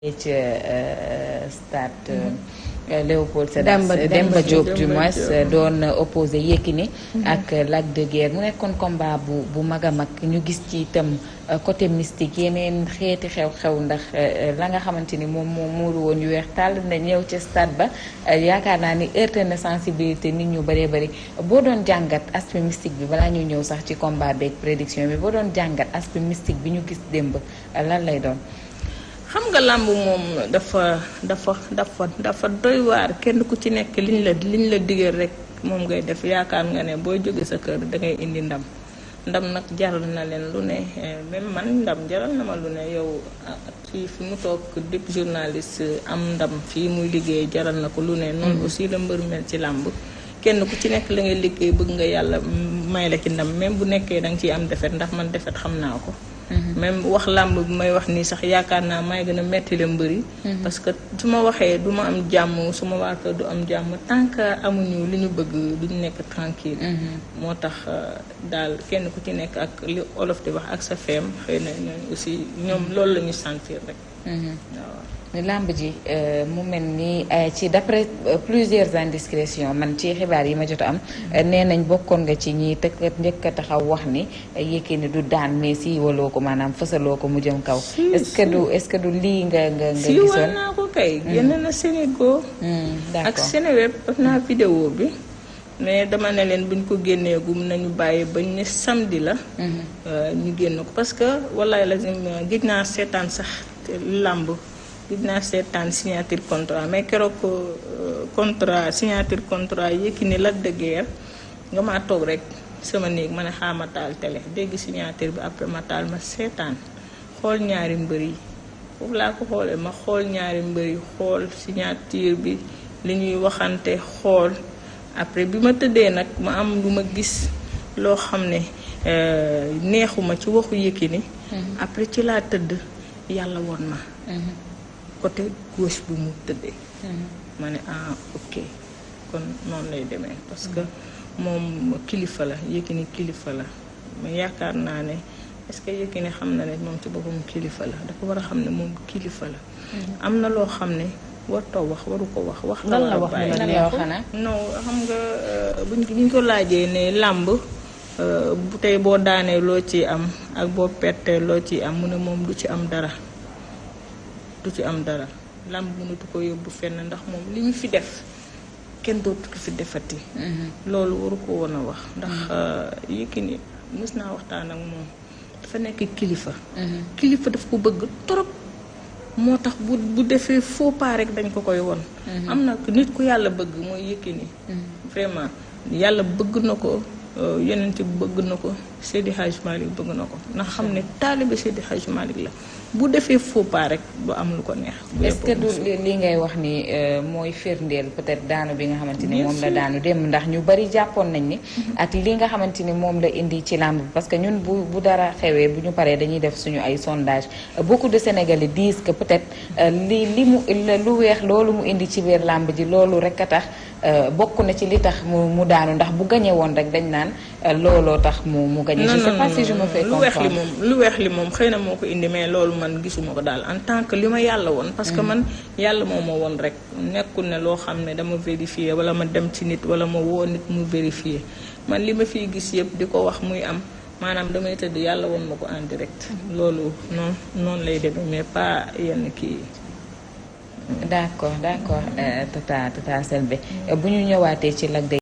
ci stade Léopold Sédar Demba Diop du moins doon opposé Yékini ak Lac de Guiers mu nekkoon combat bu mag a mag ñu gis ci itam côté mystique yeneen xeeti xew-xew ndax la nga xamante ni moom moo muuru woon yu weex tàll na ñëw ca stade ba yaakaar naa ni heurté na sensibilité nit ñu bëree bëri boo doon jàngat aspect mystique bi balaa ñuy ñëw sax ci combat beeg prédiction bi boo doon jàngat aspect mystique bi ñu gis démb lan lay doon. xam nga làmb moom dafa doy waar kenn ku ci nekk liñ la digal rek moom ngay def yaakaar nga ne booy jóge sa kër da ngay indi ndam nag jaral na leen lu ne même man ndam jaral na ma lu ne yow fii fi mu toog dépp journaliste am ndam fii muy liggéey jaral na ko lu ne noonu aussi la mbër mel ci làmb kenn ku ci nekk la ngay liggéey bëgg nga yàlla may la ci ndam même bu nekkee da nga ciy am defet ndax man defet xam naa ko même wax làmb bi may wax nii sax yaakaar naa may gën a metti la mbëri parce que su ma waxee du ma am jàmm su ma waa kër du am jàmm tant que amuñu li ñu bëgg duñu nekk tranquille moo tax daal kenn ku ci nekk ak li olof di wax ak sa feem xëy na ñooñu aussi ñoom loolu la ñu sentir rek waaw làmb ji mu mel ni ci d'après plusieurs indiscrétions man ci xibaar yi ma jot am nee nañ bokkoon nga ci ñi njëkk a taxaw wax ni Yékini du daan mais si waloo ko maanaam fësaloo ko mu jëm kaw est-ce que du lii nga gisoon si war naa ko kay génn na Sénégo ak Seneweb def naa vidéo bi mais dama ne leen buñ ko génnee gum nañu bàyyi bañ ne samedi la ñu génn ko parce que wallaay lazim gis naa seetaan sax làmb dinaa seetaan signature contrat mais keroog contrat signature contrat Yékini Lac de Guiers nga maa toog rek sama néeg ma ne xaama taal télé dégg signature bi après ma taal ma seetaan xool ñaari mbër yi foofu laa ko xoolee ma xool ñaari mbër yi xool signature bi li ñuy waxante xool après bi ma tëddee nag ma am lu ma gis loo xam ne neexuma ci waxu Yékini après ci laa tëdd yàlla woon ma côté gauche bi mu tëddee ma ne ok kon noonu lay demee parce que moom kilifa la Yékini kilifa la mais yaakaar naa ne est-ce que Yékini xam na ne moom ci boppam kilifa la dafa war a xam ne moom kilifa la am na loo xam ne wartoo wax waru ko wax la war a bàyyi non xam nga buñ ko laajee ne làmb bu tey boo daanee loo ci am ak boo pertee loo ci am mu ne moom du ci am dara làmb mënatu ko yóbbu fenn ndax moom li ñu fi def kenn dootu ko fi defati loolu waru ko woon a wax ndax Yékini mës naa waxtaan ak moom dafa nekk kilifa daf ko bëgg trop moo tax bu defee faux pas rek dañ ko koy won am na nit ku yàlla bëgg mooy Yékini vraiment yàlla bëgg na ko Yonent bi bëgg na ko Seydi Hadj Malick bëgg na ko ndax xam ne taalibe Seydi Hadj Malick la bu defee faux pas rek du am lu ko neex. est-ce que du li ngay wax ni mooy firndeel peut-être daanu bi nga xamante ni moom la daanu dem ndax ñu bari jàppoon nañ ni. ak li nga xamante ni moom la indi ci làmb parce que ñun bu dara xewee bu ñu paree dañuy def suñu ay sondage beaucoup de Sénégalais disent que peut-être lu weex loolu mu indi ci biir làmb ji loolu rek a tax bokk na ci li tax mu daanu ndax bu gañe woon rek dañ naan looloo tax mu gañe. je sais pas si je me fais comprendre lu weex li moom xëy na moo ko indi mais loolu man gisuma ko daal en tant que li ma yàlla woon parce que man yàlla moo ma woon rek nekkul ne loo xam ne dama vérifier wala ma dem ci nit wala ma woo nit mu vérifier man li ma fiy gis yëpp di ko wax muy am maanaam damay tëdd yàlla woon ma ko en direct loolu noonu lay demee mais pas yenn kii d'accord Tata Selbé bu ñu ñëwaatee ci Lac de